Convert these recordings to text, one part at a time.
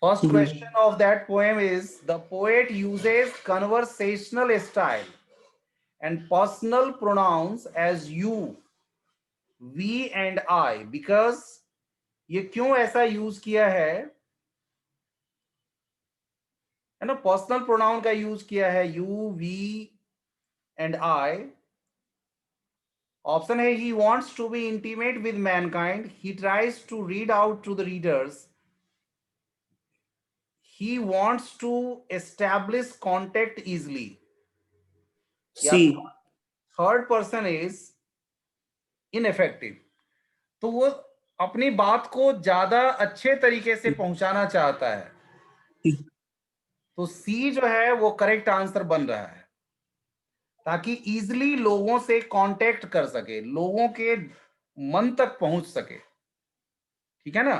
First question of that poem is, the poet uses conversational style and personal pronouns as you, we and I, because ये क्यों ऐसा use किया है ना, personal pronoun का use किया है, you, we and I. Option है, he wants to be intimate with mankind, he tries to read out to the readers, he wants to establish contact easily, या C. Third person is ineffective. तो वो अपनी बात को ज्यादा अच्छे तरीके से पहुंचाना चाहता है. तो सी जो है वो करेक्ट आंसर बन रहा है, ताकि इजीली लोगों से कांटेक्ट कर सके, लोगों के मन तक पहुंच सके. ठीक है ना.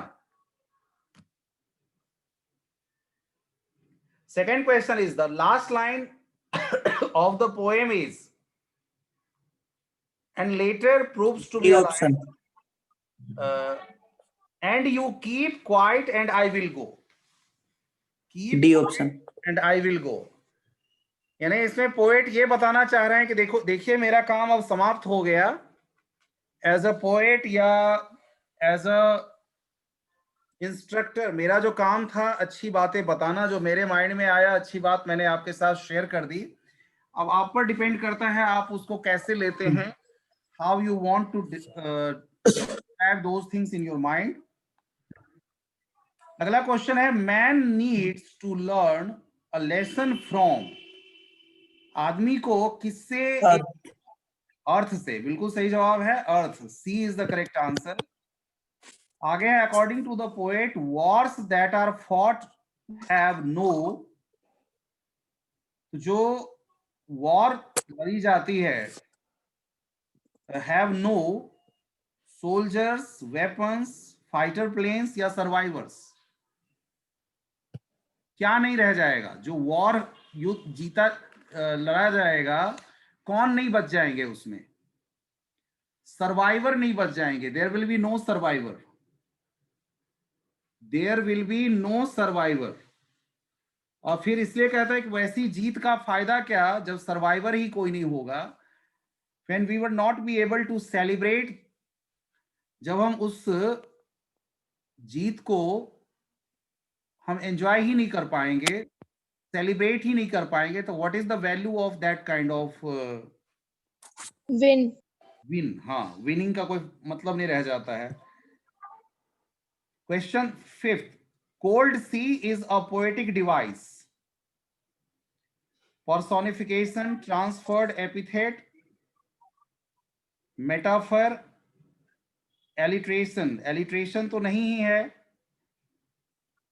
Second question is, the last line of the poem is, and later proves to be D a option. lie. And you keep quiet and I will go. Keep D quiet option. and I will go. यानी इसमें poet ये बताना चाह रहे हैं कि देखो, देखिए मेरा काम अब समाप्त हो गया एज अ पोएट या एज अ इंस्ट्रक्टर. मेरा जो काम था अच्छी बातें बताना, जो मेरे माइंड में आया अच्छी बात मैंने आपके साथ शेयर कर दी. अब आप पर डिपेंड करता है आप उसको कैसे लेते हैं, how you want to have those things in your mind. अगला क्वेश्चन है, man needs to learn a lesson from. आदमी को किससे? अर्थ से. बिल्कुल सही जवाब है earth. C is the correct answer. आगे है, according to the poet, wars that are fought have no. जो वॉर लड़ी जाती है, have no soldiers, weapons, fighter planes या सर्वाइवर्स. क्या नहीं रह जाएगा? जो वॉर युद्ध जीता लड़ा जाएगा, कौन नहीं बच जाएंगे उसमें? सर्वाइवर नहीं बच जाएंगे. There will be no survivor. There will be no survivor. और फिर इसलिए कहता है कि वैसी जीत का फायदा क्या जब सर्वाइवर ही कोई नहीं होगा. When we will not be able to celebrate, जब हम उस जीत को हम एंजॉय ही नहीं कर पाएंगे, सेलिब्रेट ही नहीं कर पाएंगे, तो what is the value of that kind of win. Win. हाँ, विनिंग का कोई मतलब नहीं रह जाता है. Question fifth, cold sea is a poetic device. Personification, transferred epithet, metaphor, alliteration. Alliteration तो नहीं ही है.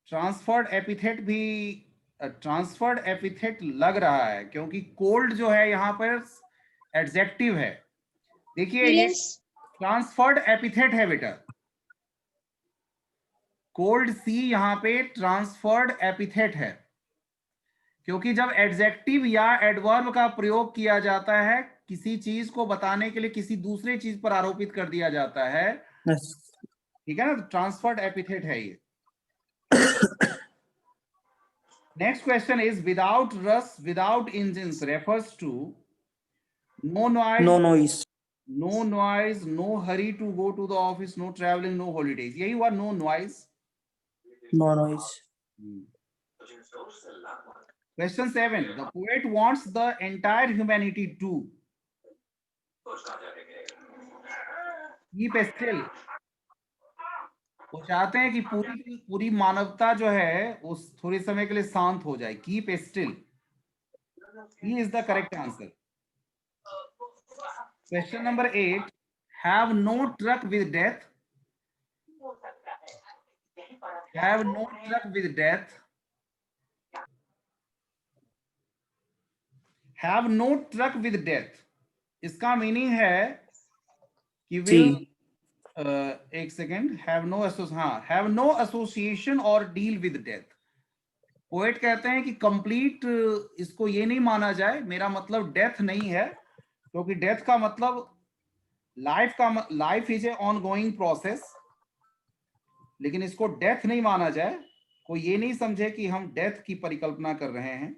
ट्रांसफर्ड एपिथेट भी, ट्रांसफर्ड एपिथेट लग रहा है, क्योंकि कोल्ड जो है यहां पर एडजेक्टिव है. देखिए ये ट्रांसफर्ड एपिथेट है बेटा. कोल्ड सी यहां पे ट्रांसफर्ड एपिथेट है, क्योंकि जब एडजेक्टिव या एडवर्ब का प्रयोग किया जाता है, किसी चीज को बताने के लिए किसी दूसरे चीज पर आरोपित कर दिया जाता है. ठीक है ना. ट्रांसफर्ड एपिथेट है ये. Next question is, without rush, without engines refers to no noise, No noise. No noise, no hurry to go to the office, no travelling, no holidays. यही हुआ no noise. No noise. Question 7. The poet wants the entire humanity to keep still. वो चाहते हैं कि पूरी पूरी मानवता जो है उस थोड़े समय के लिए शांत हो जाए. Keep still. He is the correct answer. Question number 8. Have no truck with death. Have no truck with death. Have no truck with death. इसका मीनिंग है कि will, एक second, have no have no association और deal with death. Poet कहते हैं कि complete इसको ये नहीं माना जाए, मेरा मतलब डेथ नहीं है, क्योंकि डेथ का मतलब life is a on going process, लेकिन इसको डेथ नहीं माना जाए. कोई ये नहीं समझे कि हम डेथ की परिकल्पना कर रहे हैं।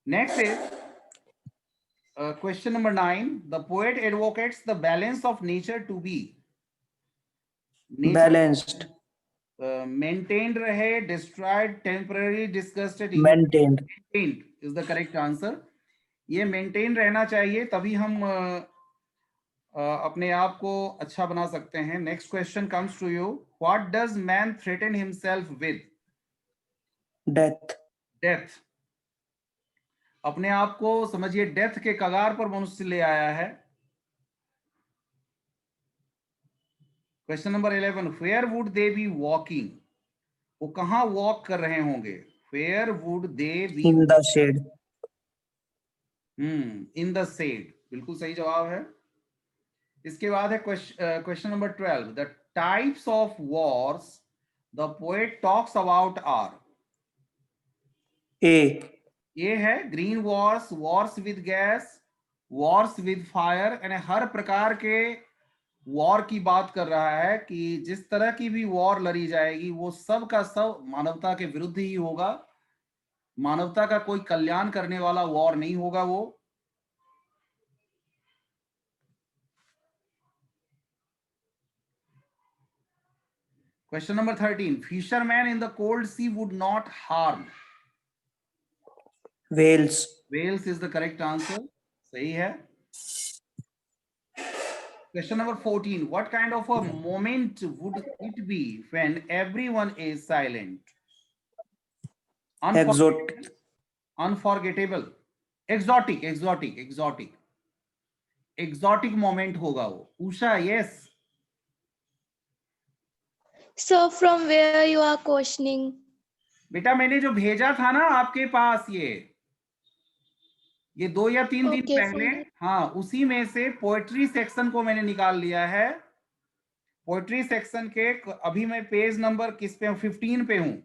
Next is question number 9. The poet advocates the balance of nature to be nature Balanced. maintained rahe, destroyed, temporarily disgusted, Maintained. maintained is the correct answer. ये मेंटेन रहना चाहिए, तभी हम अपने आप को अच्छा बना सकते हैं। Next question comes to you. What does man threaten himself with? Death. Death. अपने आप को समझिए डेथ के कगार पर मनुष्य ले आया है। Question number 11, where would they be walking? वो कहाँ वॉक कर रहे होंगे? Where would they be? In the shade. In the shade, बिल्कुल सही जवाब है। इसके बाद है question number 12, the types of wars the poet talks about are? A. ये है green wars, wars with gas, wars with fire, यानी हर प्रकार के वॉर की बात कर रहा है कि जिस तरह की भी वॉर लड़ी जाएगी वो सब का सब मानवता के विरुद्ध ही होगा। मानवता का कोई कल्याण करने वाला वॉर नहीं होगा वो। Question number 13, fisherman in the cold sea would not harm? Whales. Whales is the correct answer, सही है। Question number 14, what kind of a moment would it be when everyone is silent? Exotic. Unforgettable, exotic, exotic moment होगा वो। Usha, yes. So from where you are questioning? बेटा मैंने जो भेजा था ना आपके पास ये 2 या 3 दिन Okay, पहले, from हाँ, उसी में से पोएट्री सेक्शन को मैंने निकाल लिया है। पोएट्री सेक्शन के अभी मैं पेज नंबर किस पे हूँ? 15 पे हूँ।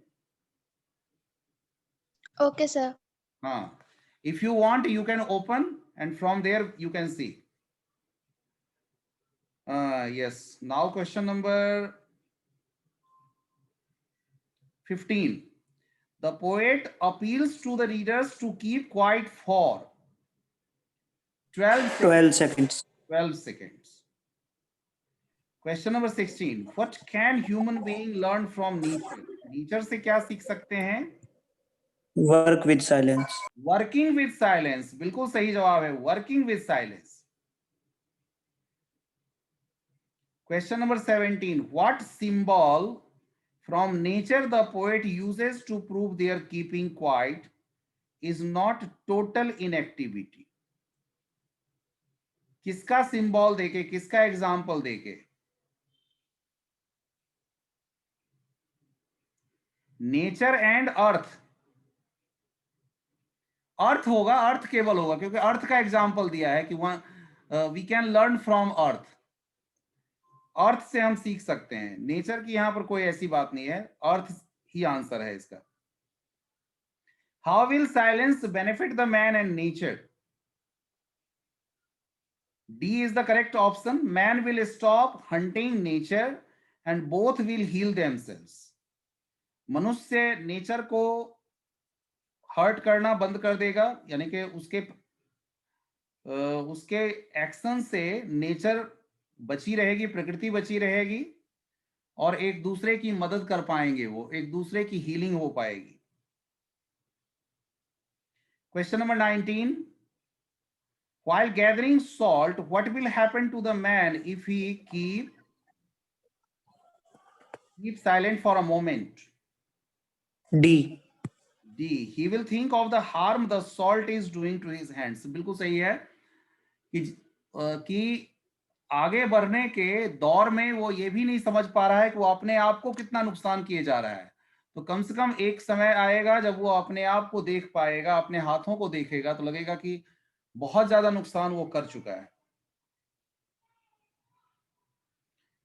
okay, sir. हाँ, if you want you can open and from there you can see. Yes, now question number 15. The poet appeals to the readers to keep quiet for 12 seconds. 12 seconds. 12 seconds. Question number 16. What can human being learn from nature? Nature से क्या सीख सकते हैं? Work with silence. Working with silence, बिल्कुल सही जवाब है, working with silence. Question number 17. What symbol from nature the poet uses to prove their keeping quiet is not total inactivity? किसका सिंबल देके, किसका एग्जाम्पल देके? Nature and earth. अर्थ होगा, अर्थ केवल होगा, क्योंकि अर्थ का एग्जाम्पल दिया है कि वी कैन लर्न फ्रॉम अर्थ। अर्थ से हम सीख सकते हैं। नेचर की यहां पर कोई ऐसी बात नहीं है, अर्थ ही आंसर है इसका। How will silence benefit the man and nature? D is the correct option. Man will stop hunting nature and both will heal themselves. मनुष्य नेचर को हर्ट करना बंद कर देगा, यानी कि उसके एक्शन से नेचर बची रहेगी, प्रकृति बची रहेगी और एक दूसरे की मदद कर पाएंगे, वो एक दूसरे की हीलिंग हो पाएगी। Question number 19. While gathering salt, what will happen to the man if he keep silent for a moment? D. D. He will think of the harm the salt is doing to his hands. बिल्कुल सही है कि आगे बढ़ने के दौर में वो ये भी नहीं समझ पा रहा है कि वो अपने आप को कितना नुकसान किए जा रहा है। तो कम से कम एक समय आएगा जब वो अपने आप को देख पाएगा, अपने हाथों को देखेगा तो लगेगा कि बहुत ज्यादा नुकसान वो कर चुका है।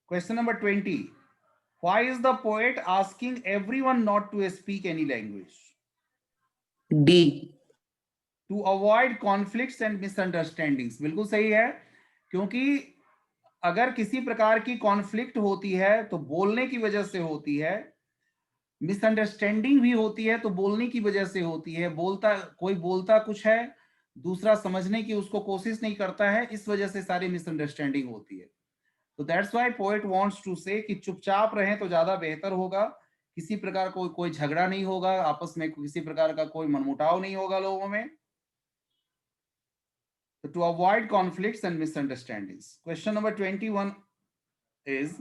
Question number 20. Why is the poet asking everyone not to speak any language? D. To avoid conflicts and misunderstandings. बिल्कुल सही है, क्योंकि अगर किसी प्रकार की कॉन्फ्लिक्ट होती है तो बोलने की वजह से होती है, मिसअंडरस्टैंडिंग भी होती है तो बोलने की वजह से होती है। कोई बोलता कुछ है, दूसरा समझने की उसको कोशिश नहीं करता है, इस वजह से सारी मिसअंडरस्टैंडिंग होती है। तो that's why poet wants to say कि चुपचाप रहें तो ज्यादा बेहतर होगा। किसी प्रकार कोई झगड़ा नहीं होगा, आपस में किसी प्रकार का कोई मनमुटाव नहीं होगा लोगों में। So to avoid conflicts and misunderstandings. Question number 21 is,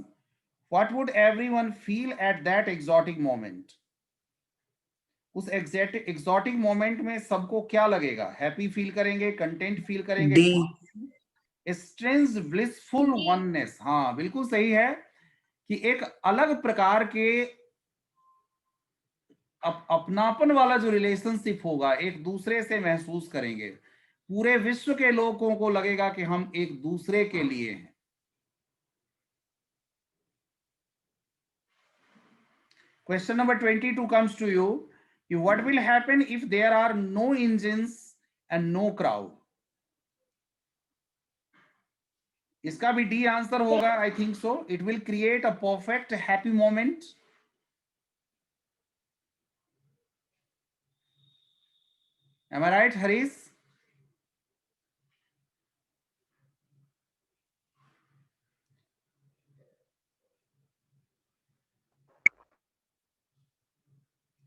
what would everyone feel at that exotic moment? उस exotic moment में सबको क्या लगेगा? हैप्पी फील करेंगे, कंटेंट फील करेंगे, D. Strange blissful oneness. हाँ बिल्कुल सही है कि एक अलग प्रकार के अपनापन वाला जो रिलेशनशिप होगा, एक दूसरे से महसूस करेंगे। पूरे विश्व के लोगों को लगेगा कि हम एक दूसरे के लिए हैं। Question number 22 comes to you. What will happen if there are no engines and no crowd? इसका भी डी आंसर होगा, I think so. It will create a perfect happy moment. Am I right, Harish?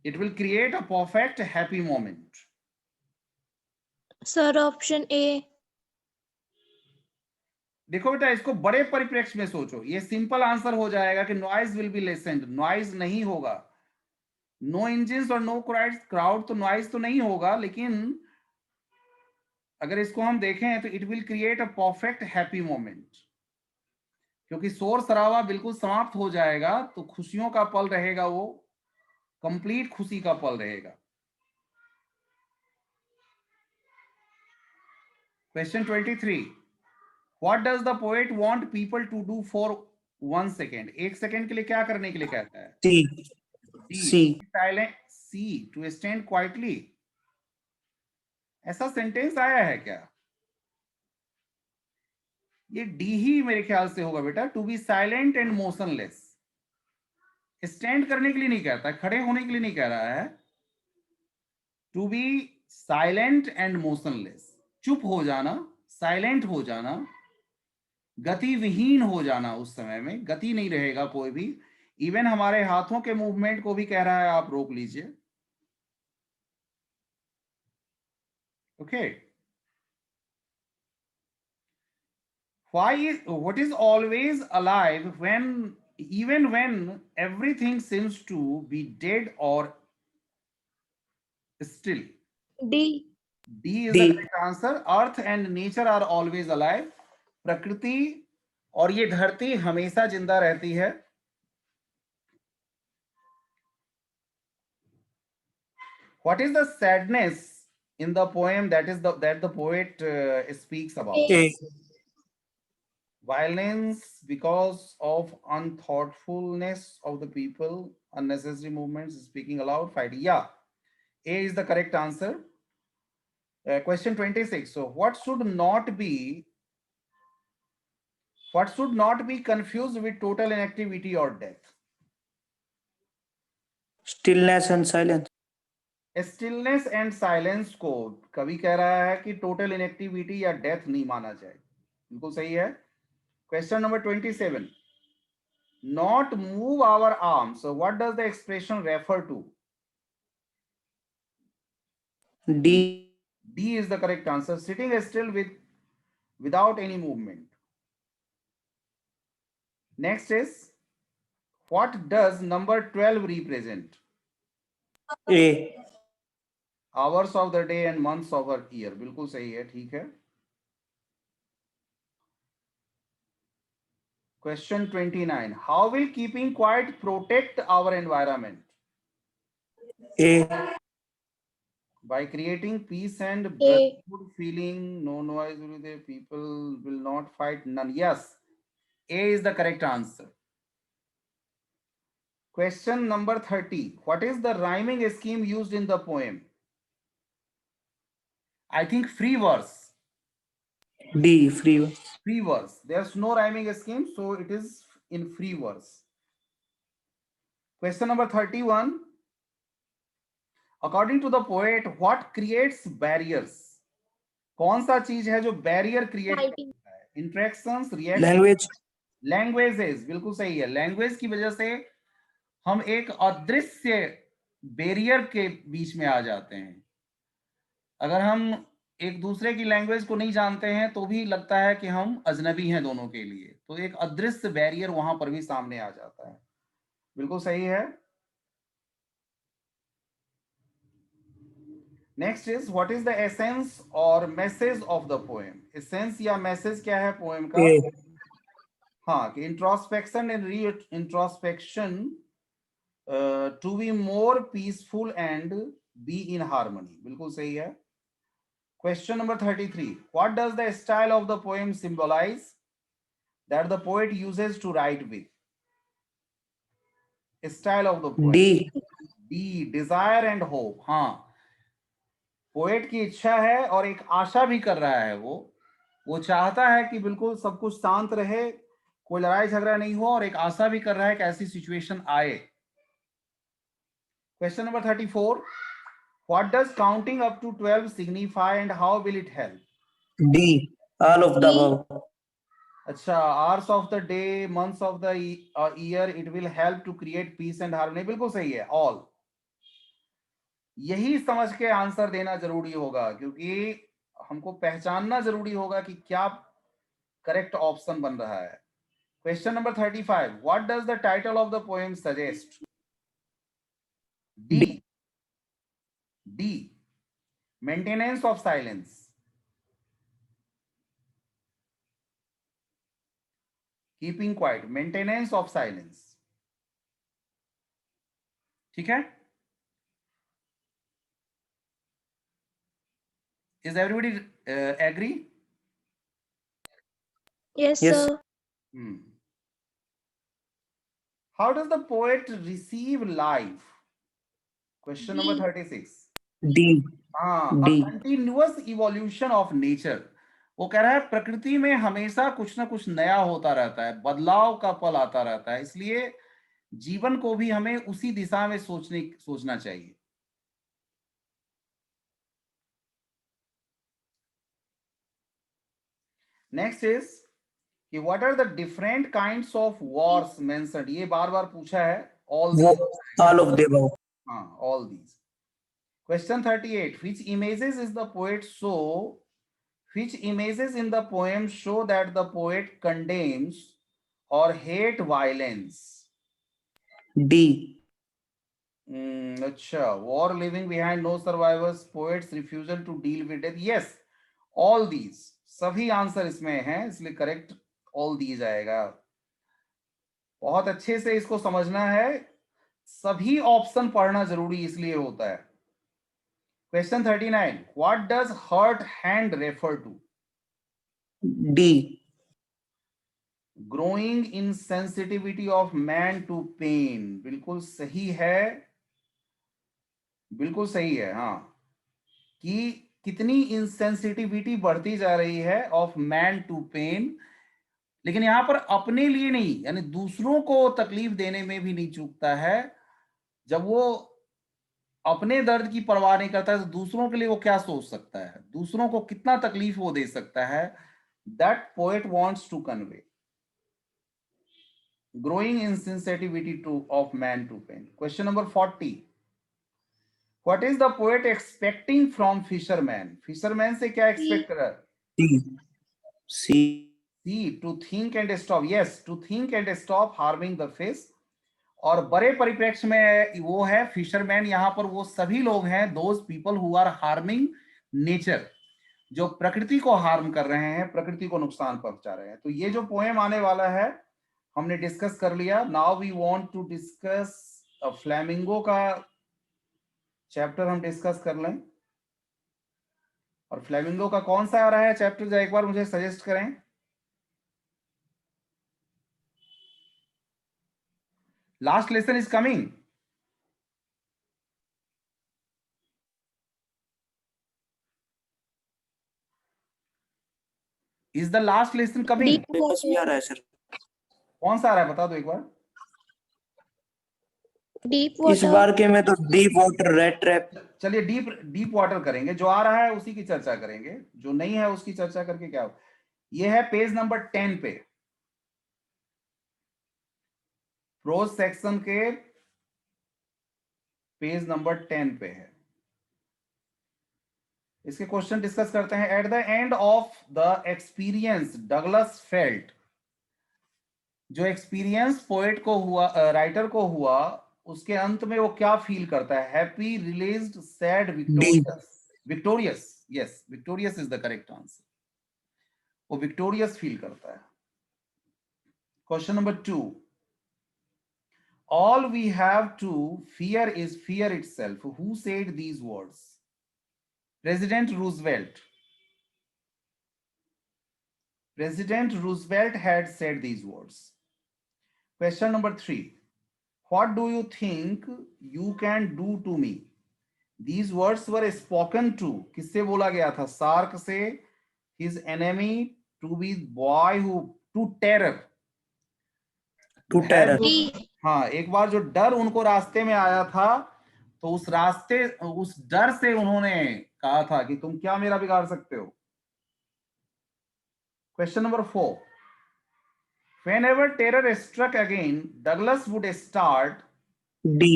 It will create a perfect happy moment. Sir, option A. देखो बेटा, इसको बड़े परिप्रेक्ष्य में सोचो। ये सिंपल आंसर हो जाएगा कि नॉइज विल बी लेसेंड। नॉइज नहीं होगा। नो इंजिन्स और नो क्राउड, तो नॉइज तो नहीं होगा, लेकिन अगर इसको हम देखें तो it will create a perfect happy moment, क्योंकि शोर शराबा बिल्कुल समाप्त हो जाएगा, तो खुशियों का पल रहेगा, वो कंप्लीट खुशी का पल रहेगा। Question 23, what does the poet want people to do for 1 second? 1 second के लिए क्या करने के लिए कहता है? C. D, C. Silent. C, to stand quietly. ऐसा सेंटेंस आया है क्या? ये डी ही मेरे ख्याल से होगा बेटा। To be silent and motionless. Stand करने के लिए नहीं कहता है, खड़े होने के लिए नहीं कह रहा है। To be silent and motionless, चुप हो जाना, साइलेंट हो जाना, गति विहीन हो जाना। उस समय में गति नहीं रहेगा कोई भी। इवन हमारे हाथों के मूवमेंट को भी कह रहा है आप रोक लीजिए। Okay. What is always alive even when everything seems to be dead or still? D. D is D. the correct answer. Earth and nature are always alive. प्रकृति और ये धरती हमेशा जिंदा रहती है। What is the sadness in the poem that the poet speaks about? A. Violence because of unthoughtfulness of the people, unnecessary movements, speaking aloud, fighting. Yeah, A is the correct answer. Question 26. So what should not be confused with total inactivity or death? Stillness and silence. Stillness and silence को कभी कह रहा है कि total inactivity या death नहीं माना जाए। बिल्कुल सही है। Question number 27, not move our arms, so what does the expression refer to? D. D is the correct answer. Sitting still without any movement. Next is, what does number 12 represent? A. Hours of the day and months of a year. बिल्कुल सही है, ठीक है। Question 29, how will keeping quiet protect our environment? A. By creating peace and A. brotherhood feeling, no noise will be there, people will not fight, none. Yes, A is the correct answer. Question number 30, what is the rhyming scheme used in the poem? I think free verse. D. Free verse. free verse. There's no rhyming scheme, so it is in free verse. Question number 31. According to the poet, what creates barriers? कौन सा चीज है जो barrier create Writing. करता है? Interactions, reaction, language, languages, बिल्कुल सही है। लैंग्वेज की वजह से हम एक अदृश्य बैरियर के बीच में आ जाते हैं। अगर हम एक दूसरे की लैंग्वेज को नहीं जानते हैं तो भी लगता है कि हम अजनबी हैं दोनों के लिए, तो एक अदृश्य बैरियर वहां पर भी सामने आ जाता है। बिल्कुल सही है। Next is what is the essence or message of the poem? Essence या मैसेज क्या है पोएम का? A, हाँ, कि introspection and re introspection to be more peaceful and be in harmony. बिल्कुल सही है। Question number 33. What does the style of the poem symbolize that the poet uses to write with? Style of the poem. D, D. Desire and hope. हाँ, poet की इच्छा है और एक आशा भी कर रहा है। वो चाहता है कि बिल्कुल सब कुछ शांत रहे, कोई लड़ाई झगड़ा नहीं हो, और एक आशा भी कर रहा है कि ऐसी सिचुएशन आए। Question number 34. What does counting up to 12 signify and how will it help? D, all of the D. above. अच्छा, hours of the day, months of the year, it will help to create peace and harmony. बिल्कुल सही है, all. यही समझ के answer देना जरूरी होगा, क्योंकि हमको पहचानना जरूरी होगा कि क्या करेक्ट ऑप्शन बन रहा है। Question number 35. What does the title of the poem suggest? D. D, maintenance of silence. Keeping quiet, maintenance of silence. ठीक है। Is everybody agree? Yes, Yes. sir. How does the poet receive life? Question number D. 36. D, हाँ, a D. continuous evolution of nature. वो कह रहा है प्रकृति में हमेशा कुछ ना कुछ नया होता रहता है, बदलाव का पल आता रहता है, इसलिए जीवन को भी हमें उसी दिशा में सोचना चाहिए। नेक्स्ट इज कि what are the different kinds of wars mentioned? ये बार बार पूछा है। All All of the above. हाँ, all these. Question 38. Which images in the poem show that the poet condemns or hate violence? D, अच्छा, war, leaving behind no survivors, poet's refusal to deal with death. Yes, all these, सभी answer इसमें हैं, इसलिए correct all these आएगा। बहुत अच्छे से इसको समझना है, सभी ऑप्शन पढ़ना जरूरी इसलिए होता है। Question 39. What does hurt hand refer to? D, Growing insensitivity of man to pain. बिल्कुल सही है, बिल्कुल सही है। हाँ, कि कितनी इंसेंसिटिविटी बढ़ती जा रही है ऑफ मैन टू पेन, लेकिन यहां पर अपने लिए नहीं, यानी दूसरों को तकलीफ देने में भी नहीं चूकता है। जब वो अपने दर्द की परवाह नहीं करता है तो दूसरों के लिए वो क्या सोच सकता है, दूसरों को कितना तकलीफ वो दे सकता है। That poet wants to convey growing insensitivity of man to pain. Question number 40. What is the poet expecting from fisherman? Fisherman से क्या expect कर रहा है? D, C, C. To think and stop. Yes, to think and stop harming the fish. और बड़े परिप्रेक्ष्य में वो है फिशरमैन, यहाँ पर वो सभी लोग हैं, those people who are harming nature, जो प्रकृति को हार्म कर रहे हैं, प्रकृति को नुकसान पहुंचा रहे हैं। तो ये जो पोएम आने वाला है हमने डिस्कस कर लिया। Now we want to discuss flamingo का चैप्टर, हम डिस्कस कर लें। और फ्लैमिंगो का कौन सा आ रहा है चैप्टर, एक बार मुझे सजेस्ट करें। Last lesson is coming. Is the last lesson coming? Deep मेरे पास भी आ water. रहा है सर। कौन सा आ रहा है बता दो एक बार। Deep इस water. बार के में तो डीप वाटर, रेड ट्रैप। चलिए डीप वाटर करेंगे, जो आ रहा है उसी की चर्चा करेंगे, जो नहीं है उसकी चर्चा करके क्या हो। ये है पेज नंबर 10 पे, प्रोज सेक्शन के पेज नंबर 10 पे है। इसके क्वेश्चन डिस्कस करते हैं। At the end of the experience Douglas felt, जो एक्सपीरियंस पोएट को हुआ, राइटर को हुआ, उसके अंत में वो क्या फील करता है? Happy, released, sad, D. Victorious? Victorious, yes, victorious is the correct answer. वो विक्टोरियस फील करता है। Question number 2, all we have to fear is fear itself. Who said these words? President Roosevelt. President Roosevelt had said these words. Question number 3, what do you think you can do to me? These words were spoken to, किससे बोला गया था? SAARC से, his enemy, to be boy who, to terror, to है terror. जो, D. हाँ, एक बार जो डर उनको रास्ते में आया था, तो उस डर से उन्होंने कहा था कि तुम क्या मेरा बिगाड़ सकते हो। Question number 4, whenever terror struck again, Douglas would start D.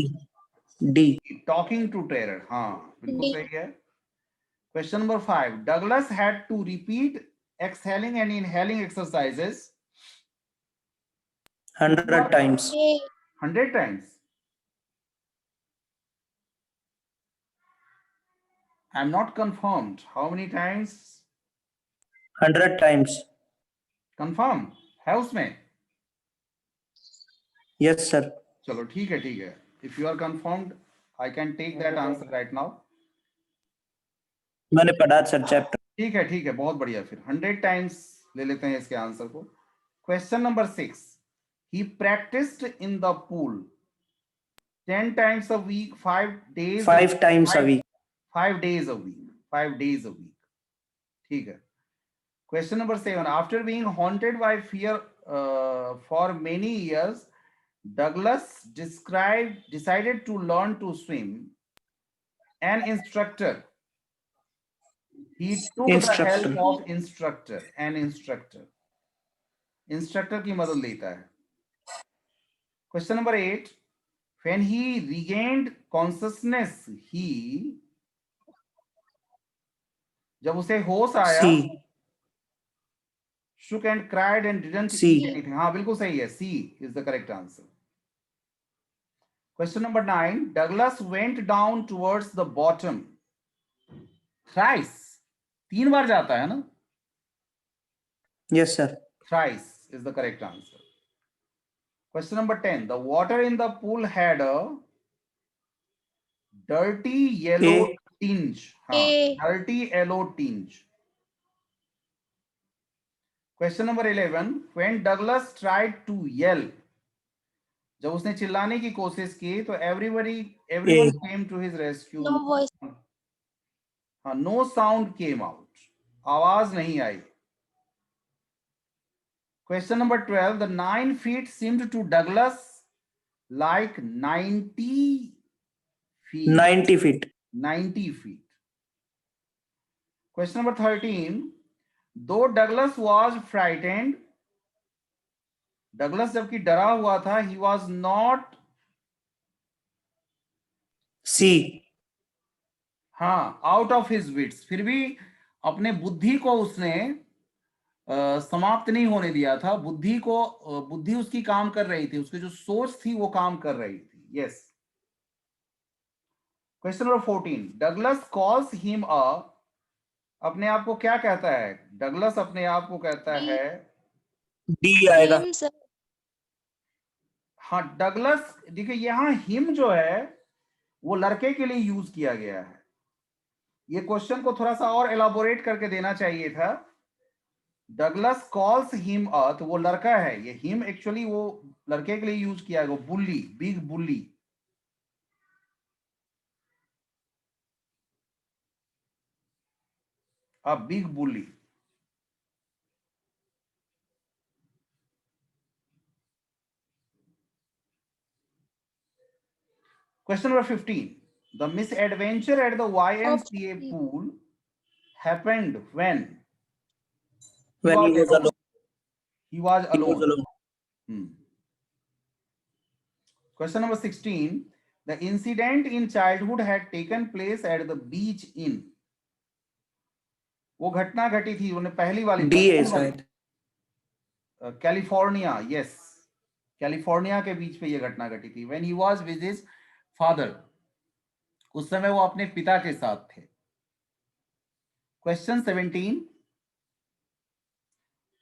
D. talking to terror. हाँ, बिल्कुल D. सही है। Question number 5, Douglas had to repeat exhaling and inhaling exercises 100 times. A. 100 times. I'm not confirmed. How many times? 100 times. Confirm है उसमें? Yes sir. चलो ठीक है, ठीक है। If you are confirmed, I can take that answer right now. मैंने पढ़ा sir chapter. ठीक है, ठीक है, बहुत बढ़िया। फिर 100 टाइम्स ले लेते हैं इसके आंसर को। Question number 6, he practiced in the pool 10 times a week, 5 days, 5 times a week. 5 days a week, 5 days a week. ठीक है। Question number 7, after being haunted by fear for many years, Douglas decided to learn to swim. An instructor, he took the help instructor. of instructor, an instructor, instructor की मदद लेता है। Question number 8, when he regained consciousness, he, जब उसे होश आया, सी। shook and cried and didn't C. eat anything. हाँ, बिल्कुल सही है, C is the correct answer. Question number 9, Douglas went down towards the bottom thrice. 3 बार जाता है ना? Yes sir. Thrice is the correct answer. Question number 10, the water in the pool had a dirty yellow A. tinge. हाँ, A. dirty yellow tinge. Question number 11, when Douglas tried to yell, जब उसने चिल्लाने की कोशिश की, तो everyone came to his rescue. No voice. हाँ, no sound came out, आवाज नहीं आई। Question number 12, the 9 feet seemed to Douglas like 90 feet. 90 feet. 90 feet. Question number 13, though Douglas was frightened, Douglas जबकि डरा हुआ था, he was not, सी। हाँ, out of his wits, फिर भी अपने बुद्धि को उसने समाप्त नहीं होने दिया था। बुद्धि उसकी काम कर रही थी, उसकी जो सोच थी वो काम कर रही थी। Yes. Question number 14, Douglas calls him a, अपने आप को क्या कहता है? डगलस अपने आप को कहता D. है, डी आएगा। Him, sir. हाँ, डगलस, देखिए यहां हिम जो है वो लड़के के लिए यूज किया गया है। ये क्वेश्चन को थोड़ा सा और एलाबोरेट करके देना चाहिए था। डगलस कॉल्स हिम अ, तो वो लड़का है, ये हिम एक्चुअली वो लड़के के लिए यूज किया है, वो bully, big bully. A big bully. Question number 15. The misadventure at the YMCA Option pool happened when When he was alone. He was He was alone. alone. Hmm. Question number 16. The incident in childhood had taken place at the beach in. वो घटना घटी थी उन्हें पहली वाली D है शायद. California. Yes, California के बीच पे ये घटना घटी थी. When he was with his father. उस समय वो अपने पिता के साथ थे. Question 17.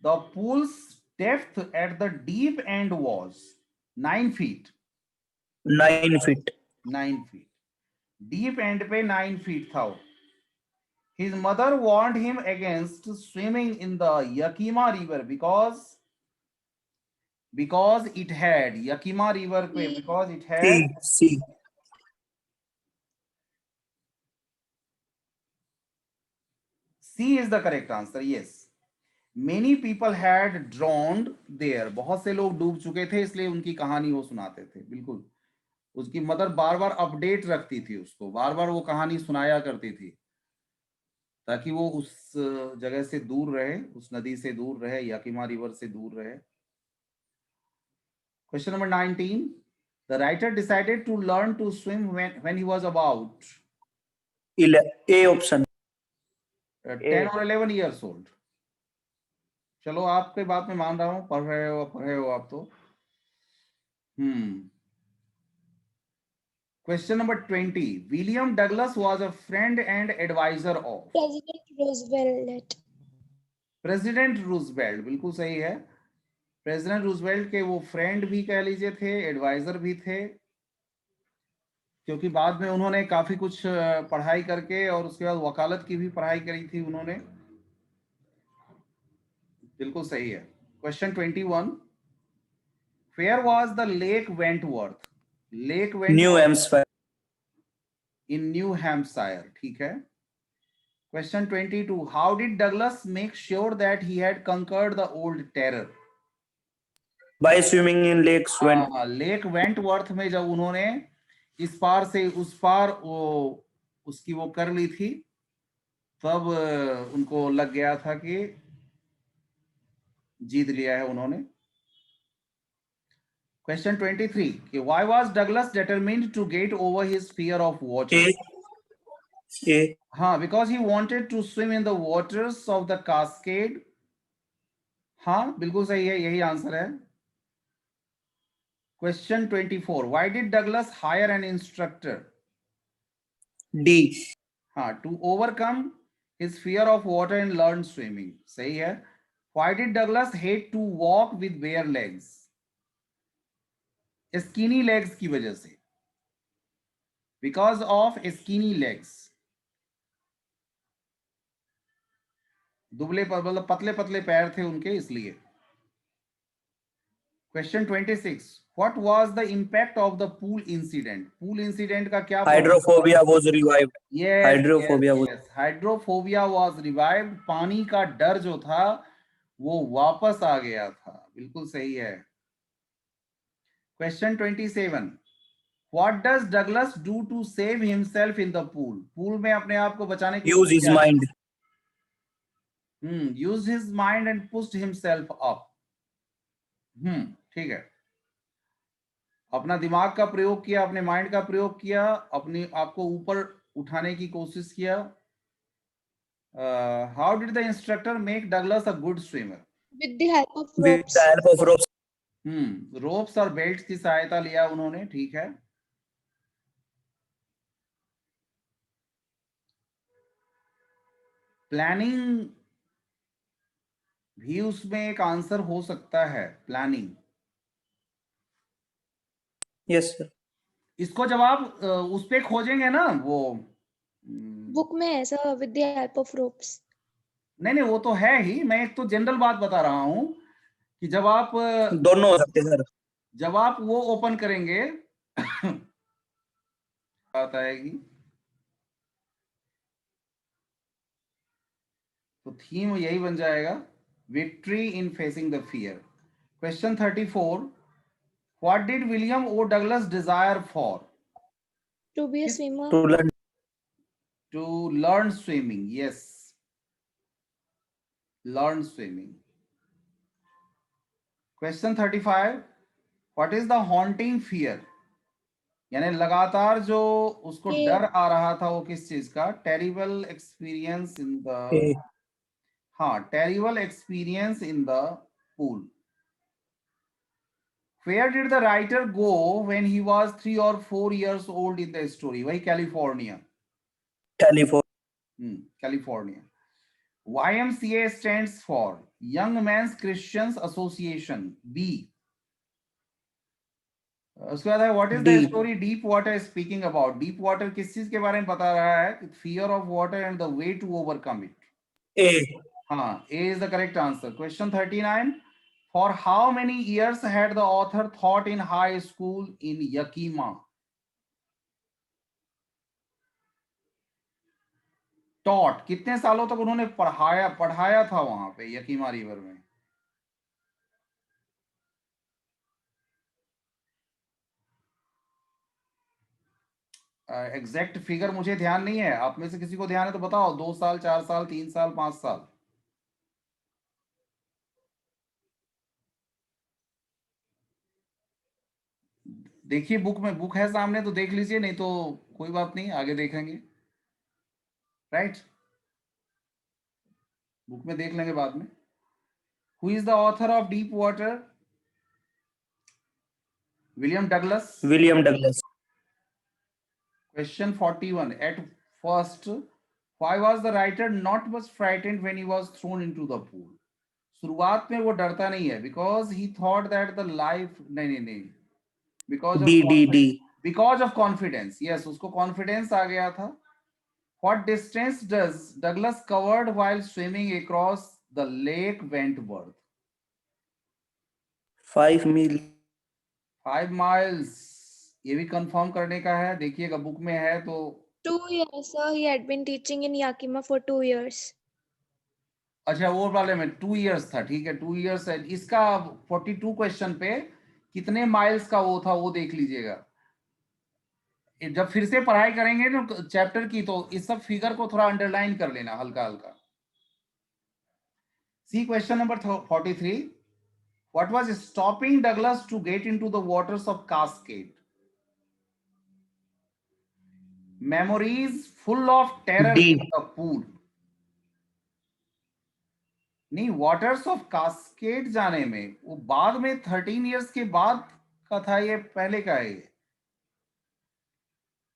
The pool's depth at the deep end was 9 feet. 9 feet. 9 feet. Deep end पे 9 feet था वो. His mother warned him against swimming in the Yakima River because it had Yakima River पे C. because it had C. C is the correct answer. Yes. Many people had drowned there. बहुत से लोग डूब चुके थे इसलिए उनकी कहानी वो सुनाते थे. बिल्कुल. उसकी मदर बार बार अपडेट रखती थी उसको, बार बार वो कहानी सुनाया करती थी ताकि वो उस जगह से दूर रहे, उस नदी से दूर रहे, याकिमा रिवर से दूर रहे. Question number 19. The writer decided to learn to swim when he was about A option. 10 or 11 years old. चलो आपके बात में मान रहा हूं, पढ़ रहे हो आप तो. Question number 20. William Douglas was a friend and advisor of President Roosevelt. President Roosevelt. बिल्कुल सही है. प्रेसिडेंट रूजवेल्ट के वो फ्रेंड भी कह लीजिए थे, एडवाइजर भी थे, क्योंकि बाद में उन्होंने काफी कुछ पढ़ाई करके और उसके बाद वकालत की भी पढ़ाई करी थी उन्होंने. बिल्कुल सही है. Question 21. Where was the Lake Wentworth? Lake Wentworth New Hampshire. in New Hampshire. ठीक है. Question 22. How did Douglas make sure that he had conquered the old terror? By swimming in Lake Wentworth. Lake Wentworth में जब उन्होंने इस पार से उस पार वो उसकी वो कर ली थी, तब उनको लग गया था कि जीत लिया है उन्होंने. Question 23. Why was Douglas determined to get over his fear of water? A. हाँ, because he wanted to swim in the waters of the Cascade. हाँ, बिल्कुल सही है, यही आंसर है. Question 24. Why did Douglas hire an instructor? D. हाँ, to overcome his fear of water and learn swimming. सही है. Why did Douglas hate to walk with bare legs? Skinny legs की वजह से. Because of skinny legs. दुबले मतलब पतले पतले पैर थे उनके, इसलिए. Question 26. What was the impact of the pool incident? Pool incident का क्या? Hydrophobia was revived. Yes, Hydrophobia was. yes. Hydrophobia was revived. पानी का डर जो था वो वापस आ गया था. बिल्कुल सही है. Question 27. What does Douglas do to save himself in the pool? Pool में अपने आप को बचाने के लिए Use his mind. Use his mind and pushed himself up. ठीक है. अपना दिमाग का प्रयोग किया, अपने माइंड का प्रयोग किया, अपने आप को ऊपर उठाने की कोशिश किया. How did the instructor make Douglas a good swimmer? With the help of With ropes. the help of ropes. Ropes और बेल्ट्स की सहायता लिया उन्होंने. ठीक है. प्लानिंग भी उसमें एक आंसर हो सकता है. प्लानिंग. Yes, sir. इसको जब आप उस पे खोजेंगे ना, वो बुक में है sir, with the help of ropes. नहीं, वो तो है ही. मैं एक तो जनरल बात बता रहा हूं कि जब आप दोनों हो सकते सर. जब आप वो ओपन करेंगे बात आएगी. तो थीम यही बन जाएगा, victory in facing the fear. Question 34. What did William O. Douglas desire for? To be a Yes. swimmer. To learn. To learn swimming, yes, learn swimming. Question 35, what is the haunting fear? यानी लगातार जो उसको ये- डर आ रहा था वो किस चीज का? Terrible experience in the, A. हाँ, terrible experience in the pool. Where did the writer go when he was 3 or 4 years old in the story? वही California. California. California. YMCA stands for Young Men's Christians Association. B. उसके बाद है what is the D. Story deep water speaking about? Deep water किस चीज के बारे में बता रहा है? Fear of water and the way to overcome it. A. हाँ, A is the correct answer. Question 39, for how many years had the author thought in high school in Yakima? Taught, कितने सालों तक उन्होंने पढ़ाया था वहां पे यकीमा रिवर में? एग्जैक्ट फिगर मुझे ध्यान नहीं है, आप में से किसी को ध्यान है तो बताओ. 2 साल, 4 साल, 3 साल, 5 साल? देखिए बुक में, बुक है सामने तो देख लीजिए, नहीं तो कोई बात नहीं, आगे देखेंगे. राइट, बुक में देख लेंगे बाद में. Who is the author of deep water? William Douglas. William Douglas. Question 41, at first why was the writer not much frightened when he was thrown into the pool? शुरुआत में वो डरता नहीं है because he thought that the life, नहीं, because D. of D. D. because of confidence. Yes, उसको confidence आ गया था. What distance does Douglas covered while swimming across the lake Wentworth? 5 mil. 5 miles. ये भी कंफर्म करने का है, देखिएगा बुक में है तो. 2 years, sir. He had been teaching in Yakima for 2 years. अच्छा, वो वाले में 2 इयर्स था, ठीक है, 2 इयर्स है. इसका 42 क्वेश्चन पे कितने माइल्स का वो था वो देख लीजिएगा. जब फिर से पढ़ाई करेंगे ना चैप्टर की तो इस सब फिगर को थोड़ा अंडरलाइन कर लेना हल्का हल्का. C question number 43, what was stopping Douglas to get into the waters of Cascade? Memories full of terror D. In the pool. नहीं, वाटर्स ऑफ कास्केड जाने में वो बाद में 13 इयर्स के बाद का था, ये पहले का है ये.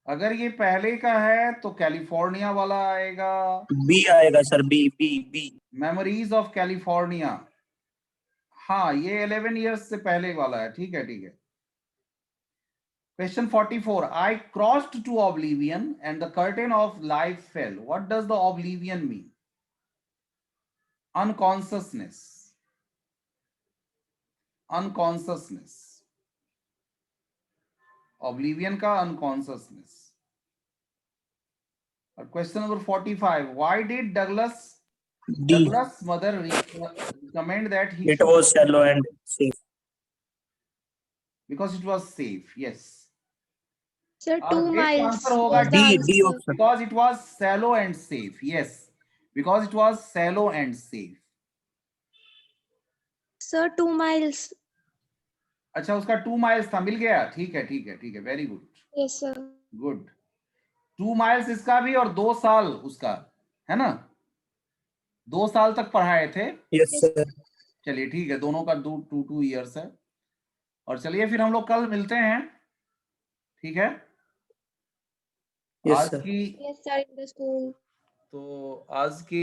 अगर ये पहले का है तो कैलिफोर्निया वाला आएगा. B आएगा sir. B. B. B. Memories of California. हाँ, ये 11 इयर्स से पहले वाला है, ठीक है, ठीक है. Question 44, I crossed to oblivion and the curtain of life fell. What does the oblivion mean? Unconsciousness. Unconsciousness, oblivion का अनकॉन्शियसनेस. और question number 45, why did D. Douglas' mother recommend that he It was shallow and safe. because it was safe. Yes. Sir, और 2 best miles answer होगा was the D. answer. D option. because it was shallow and safe. Yes, because it was shallow and safe. Sir, 2 miles. अच्छा, उसका 2 miles था, मिल गया, ठीक है, ठीक है, ठीक है, very good, Yes, sir. Good. 2 miles इसका भी और 2 साल उसका, है ना? 2 साल तक पढ़ाए थे. Yes sir. चलिए ठीक है, दोनों का 2 इयर्स है. और चलिए फिर हम लोग कल मिलते हैं, ठीक है? Yes आज sir. की Yes, sir, in the school. तो आज की